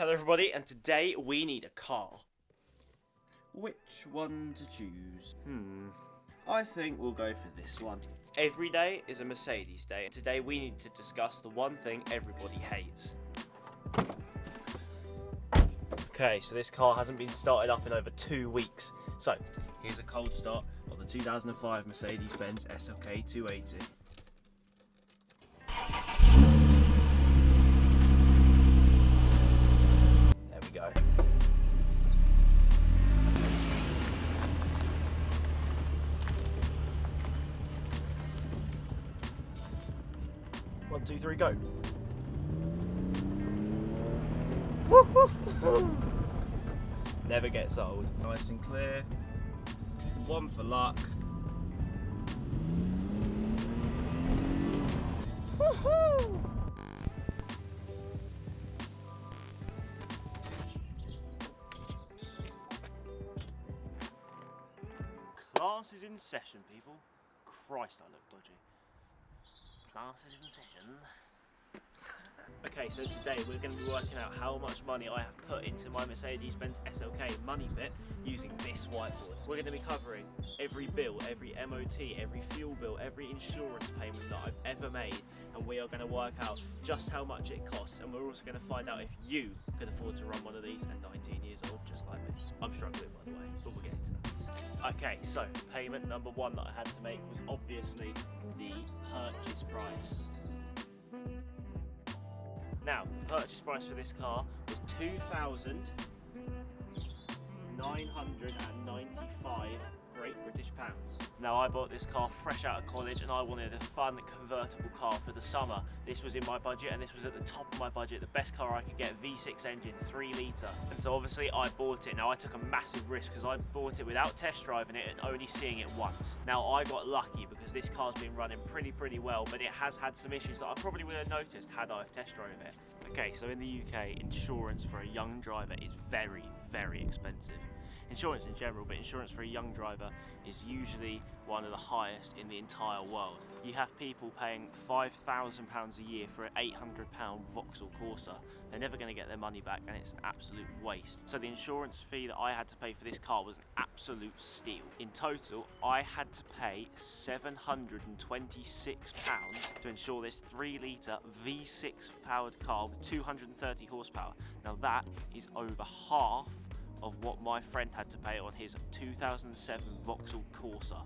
Hello everybody, and today we need a car. Which one to choose? I think we'll go for this one. Every day is a Mercedes day, and today we need to discuss the one thing everybody hates. Okay, so this car hasn't been started up in over 2 weeks. So, here's a cold start of the 2005 Mercedes SLK 280. There we go. One, two, three, go. Never gets old. Nice and clear. One for luck. Class is in session, people. Christ, I look dodgy. Class is in session. Okay, so today we're going to be working out how much money I have put into my Mercedes SLK money bit using this whiteboard. We're going to be covering every bill, every MOT, every fuel bill, every insurance payment that I've ever made, and we are going to work out just how much it costs, and we're also going to find out if you could afford to run one of these at 19 years old, just like me. I'm struggling, by the way, but we'll get into that. Okay, so payment number one that I had to make was obviously the purchase price. Now, the purchase price for this car was £2,995 Great British pounds. Now, I bought this car fresh out of college and I wanted a fun convertible car for the summer. This was in my budget and this was at the top of my budget, the best car I could get, V6 engine, 3 litre. And so obviously I bought it. Now, I took a massive risk because I bought it without test driving it and only seeing it once. Now, I got lucky because this car's been running pretty well, but it has had some issues that I probably would have noticed had I have test drove it. Okay, so in the UK, insurance for a young driver is very expensive. Insurance in general, but insurance for a young driver is usually one of the highest in the entire world. You have people paying £5,000 a year for an £800 Vauxhall Corsa. They're never going to get their money back and it's an absolute waste. So the insurance fee that I had to pay for this car was an absolute steal. In total, I had to pay £726 to insure this 3 litre V6 powered car with 230 horsepower. Now that is over half of what my friend had to pay on his 2007 Vauxhall Corsa.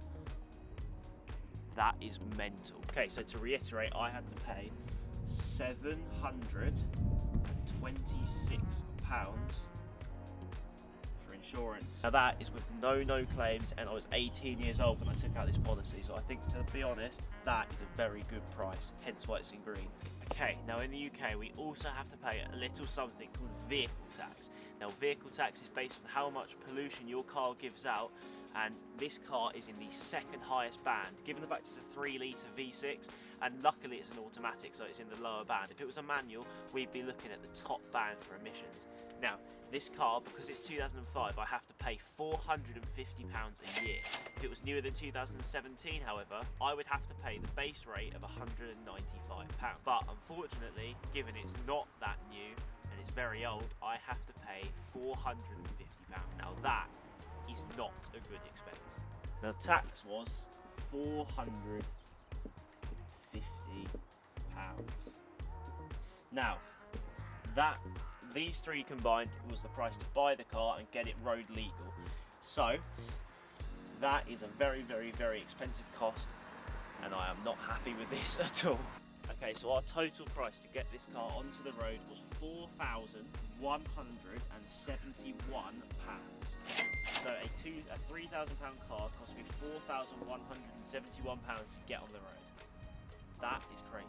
That is mental. Okay, so to reiterate, I had to pay £726 for insurance. Now that is with no claims, and I was 18 years old when I took out this policy, so I think, to be honest, that is a very good price, hence why it's in green. Okay, now in the UK we also have to pay a little something called vehicle tax. Now vehicle tax is based on how much pollution your car gives out, and this car is in the second highest band, given the fact it's a 3 litre V6, and luckily it's an automatic, so it's in the lower band. If it was a manual, we'd be looking at the top band for emissions. Now, this car, because it's 2005, I have to pay £450 a year. If it was newer than 2017, however, I would have to pay the base rate of £195. But unfortunately, given it's not that new and it's very old, I have to pay £450. Now that is not a good expense. Now tax was £450. Now, these three combined was the price to buy the car and get it road legal. So that is a very expensive cost, and I am not happy with this at all. Okay, so our total price to get this car onto the road was £4,171. So a £3,000 car cost me £4,171 to get on the road. That is crazy.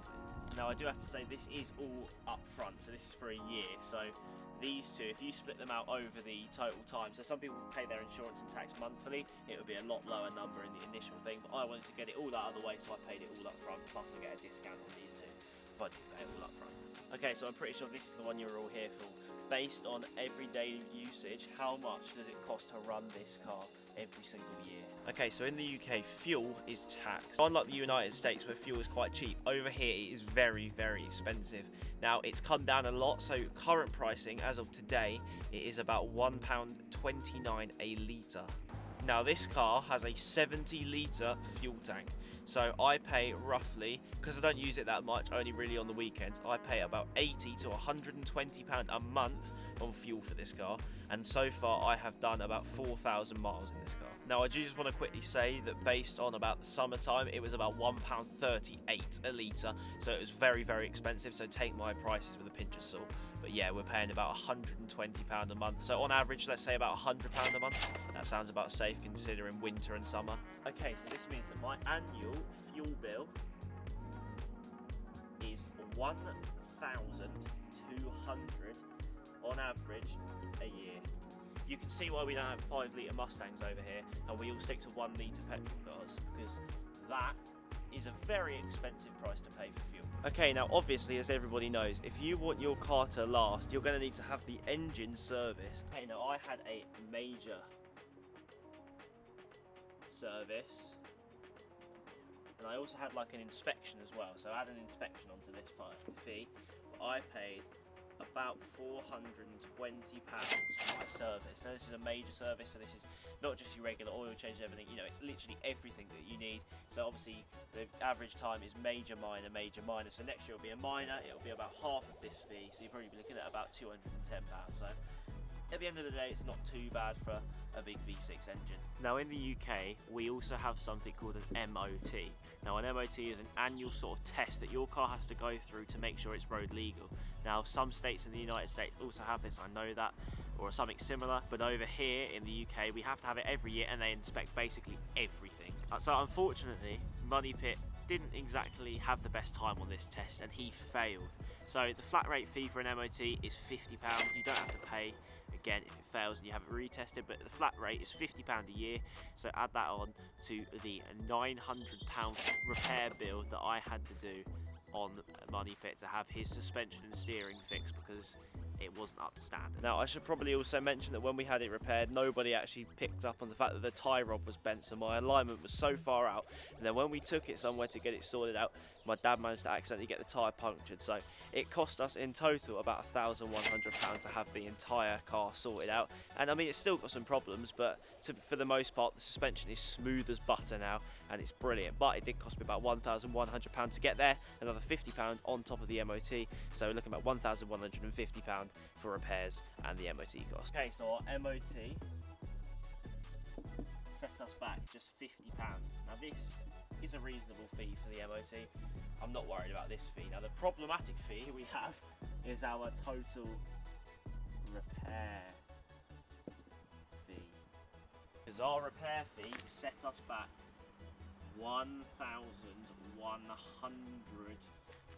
Now I do have to say this is all up front, so this is for a year. So these two, if you split them out over the total time, so some people pay their insurance and tax monthly, it would be a lot lower number in the initial thing, but I wanted to get it all out of the way, so I paid it all up front, plus I get a discount on these two. budget pay all up front. Okay, so I'm pretty sure this is the one you're all here for. Based on everyday usage, how much does it cost to run this car every single year? Okay, so in the UK, fuel is taxed. Unlike the United States, where fuel is quite cheap, over here it is very, very expensive. Now, it's come down a lot, so current pricing, as of today, it is about £1.29 a litre. Now, this car has a 70-litre fuel tank. So I pay roughly, because I don't use it that much, only really on the weekends, I pay about £80 to £120 a month on fuel for this car, and so far I have done about 4,000 miles in this car. Now I do just want to quickly say that based on about the summertime, it was about £1.38 a litre, so it was very, very expensive, so take my prices with a pinch of salt. But yeah, we're paying about £120 a month, so on average, let's say about £100 a month. That sounds about safe considering winter and summer. Okay, so this means that my annual fuel bill is £1,200 on average a year. You can see why we don't have 5-litre Mustangs over here, and we all stick to 1-litre petrol cars, because that is a very expensive price to pay for fuel. Okay, now obviously, as everybody knows, if you want your car to last, you're going to need to have the engine serviced. Okay, now I had a major service, and I also had like an inspection as well, so I had an inspection onto this fee, but I paid about £420 for my service. Now this is a major service, so this is not just your regular oil change and everything, you know, it's literally everything that you need. So obviously the average time is major, minor, major, minor. So next year will be a minor, it'll be about half of this fee, so you'll probably be looking at about £210. So at the end of the day, it's not too bad for a big V6 engine. Now in the UK, we also have something called an MOT. Now an MOT is an annual sort of test that your car has to go through to make sure it's road legal. Now some states in the United States also have this, I know that, or something similar, but over here in the UK we have to have it every year, and they inspect basically everything. So unfortunately, Money Pit didn't exactly have the best time on this test, and he failed. So the flat rate fee for an MOT is £50. You don't have to pay again if it fails and you haven't retested, but the flat rate is £50 a year. So add that on to the £900 repair bill that I had to do on Money Pit to have his suspension and steering fixed, because it wasn't up to standard. Now I should probably also mention that when we had it repaired, nobody actually picked up on the fact that the tie rod was bent, so my alignment was so far out, and then when we took it somewhere to get it sorted out, my dad managed to accidentally get the tyre punctured, so it cost us in total about £1,100 to have the entire car sorted out. And I mean, it's still got some problems, but for the most part the suspension is smooth as butter now, and it's brilliant. But it did cost me about £1,100 to get there, another £50 on top of the MOT, so we're looking at £1,150 for repairs and the MOT cost. Okay, so our MOT set us back just £50. Now this is a reasonable fee for the MOT. I'm not worried about this fee. Now the problematic fee we have is our total repair fee, because our repair fee set us back £1,100.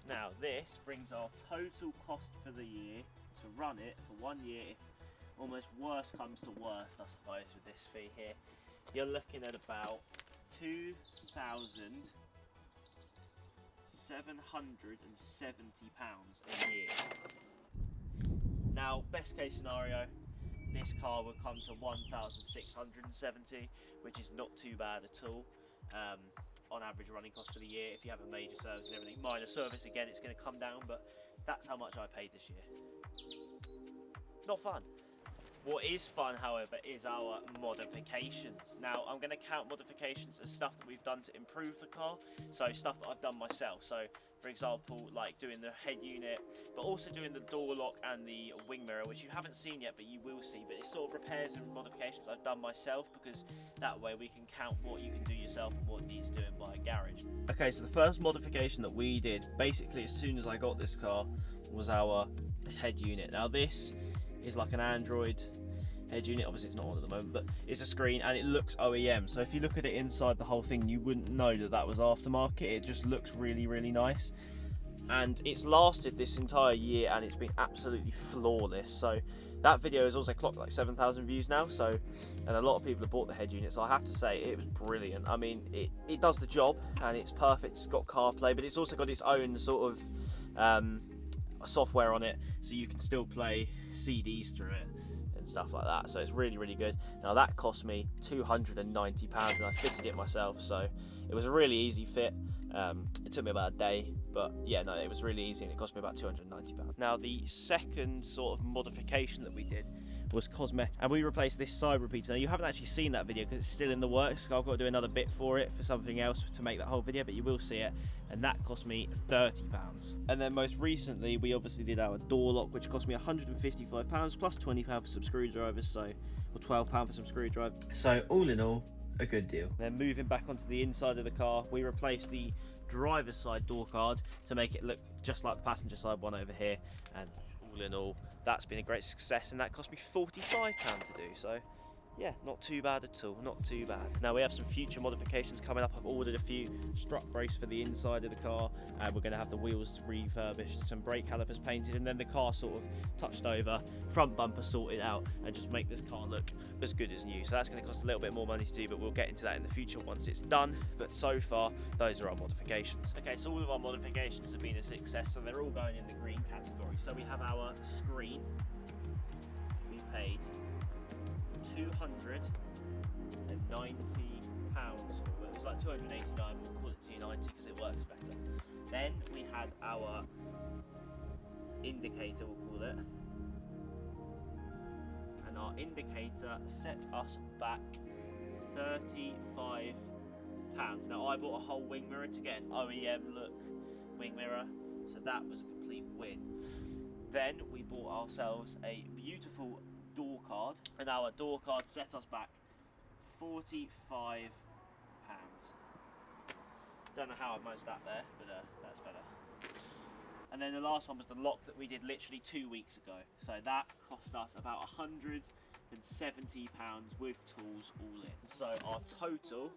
Now this brings our total cost for the year to run it for 1 year, almost worst comes to worst I suppose with this fee here, you're looking at about £2,770 a year. Now best case scenario, this car would come to 1,670, which is not too bad at all. On average running cost for the year, if you have a major service and everything. Minor service, again, it's going to come down, but that's how much I paid this year. It's not fun. What is fun, however, is our modifications. Now, I'm going to count modifications as stuff that we've done to improve the car, so stuff that I've done myself. So, for example, like doing the head unit, but also doing the door lock and the wing mirror, which you haven't seen yet, but you will see. But it's sort of repairs and modifications I've done myself, because that way we can count what you can do yourself and what needs doing by a garage. Okay, so the first modification that we did, basically as soon as I got this car, was our head unit. Now this is like an Android head unit, obviously it's not on at the moment, but it's a screen and it looks OEM, so if you look at it inside the whole thing, you wouldn't know that that was aftermarket. It just looks really, really nice, and it's lasted this entire year and it's been absolutely flawless. So that video has also clocked like 7,000 views now, so, and a lot of people have bought the head unit, so I have to say it was brilliant. I mean, it does the job and it's perfect. It's got CarPlay, but it's also got its own sort of software on it, so you can still play CDs through it and stuff like that. So it's really, really good. Now that cost me £290 and I fitted it myself, so it was a really easy fit. It took me about a day, but yeah, no, it was really easy and it cost me about £290. Now the second sort of modification that we did was cosmetic, and we replaced this side repeater. Now you haven't actually seen that video because it's still in the works. I've got to do another bit for it for something else to make that whole video, but you will see it, and that cost me £30. And then most recently we obviously did our door lock, which cost me £155 plus £20 for some screwdrivers, so, or £12 for some screwdrivers. So all in all, a good deal. Then moving back onto the inside of the car, we replaced the driver's side door card to make it look just like the passenger side one over here, and all in all that's been a great success, and that cost me £45 to do. So yeah, not too bad at all, not too bad. Now we have some future modifications coming up. I've ordered a few strut brace for the inside of the car, and we're going to have the wheels refurbished, some brake calipers painted, and then the car sort of touched over, front bumper sorted out, and just make this car look as good as new. So that's going to cost a little bit more money to do, but we'll get into that in the future once it's done. But so far, those are our modifications. Okay, so all of our modifications have been a success, so they're all going in the green category. So we have our screen, we paid £290 for it. It was like £289, we'll call it £290 because it works better. Then we had our indicator, we'll call it, and our indicator set us back £35. Now I bought a whole wing mirror to get an OEM look wing mirror, so that was a complete win. Then we bought ourselves a beautiful door card, and our door card set us back £45. Don't know how I managed that there, but that's better. And then the last one was the lock that we did literally 2 weeks ago, so that cost us about £170 with tools all in. So our total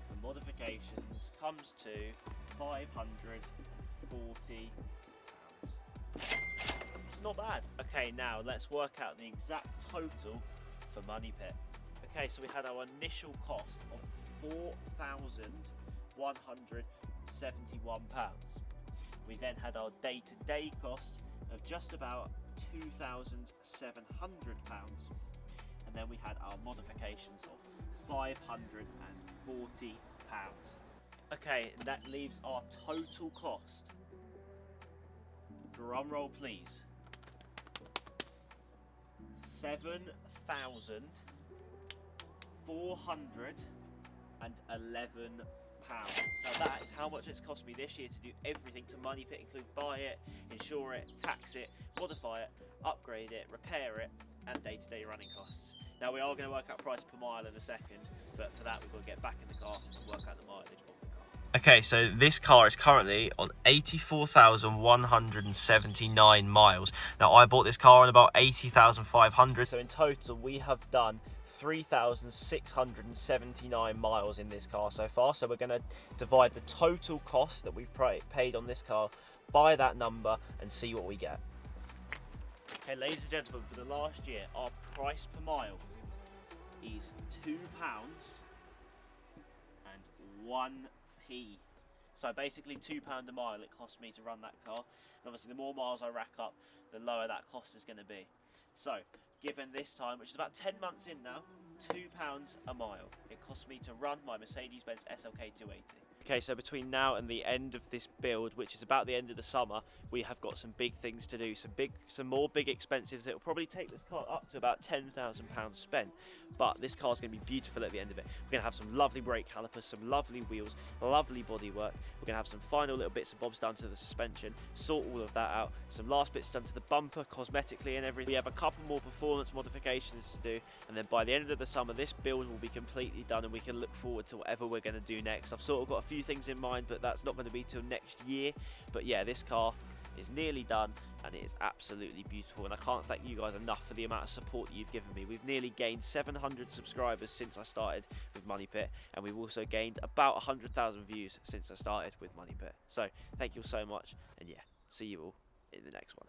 for modifications comes to £540. Not bad. Okay, now let's work out the exact total for Money Pit. Okay, so we had our initial cost of £4,171. We then had our day-to-day cost of just about £2,700, and then we had our modifications of £540. Okay, and that leaves our total cost, drum roll please, £7,411. Now that is how much it's cost me this year to do everything to Money Pit, include buy it, insure it, tax it, modify it, upgrade it, repair it, and day-to-day running costs. Now we are going to work out price per mile in a second, but for that we've got to get back in the car and work out the mileage of the car. Okay, so this car is currently on 84,179 miles. Now I bought this car on about 80,500. So in total we have done 3,679 miles in this car so far. So we're going to divide the total cost that we've paid on this car by that number and see what we get. Okay, ladies and gentlemen, for the last year, our price per mile is £2.01. So basically £2 a mile it cost me to run that car. And obviously the more miles I rack up, the lower that cost is going to be. So given this time, which is about 10 months in now, £2 a mile it cost me to run my Mercedes SLK 280. Okay, so between now and the end of this build, which is about the end of the summer, we have got some big things to do, some more big expenses that will probably take this car up to about £10,000 spent. But this car's going to be beautiful at the end of it. We're going to have some lovely brake calipers, some lovely wheels, lovely bodywork. We're going to have some final little bits and bobs done to the suspension, sort all of that out, some last bits done to the bumper, cosmetically and everything. We have a couple more performance modifications to do, and then by the end of the summer, this build will be completely done and we can look forward to whatever we're going to do next. I've sort of got a few things in mind, but that's not going to be till next year. But yeah, this car is nearly done and it is absolutely beautiful, and I can't thank you guys enough for the amount of support that you've given me. We've nearly gained 700 subscribers since I started with Money Pit, and we've also gained about 100,000 views since I started with Money Pit. So thank you all so much, and yeah, see you all in the next one.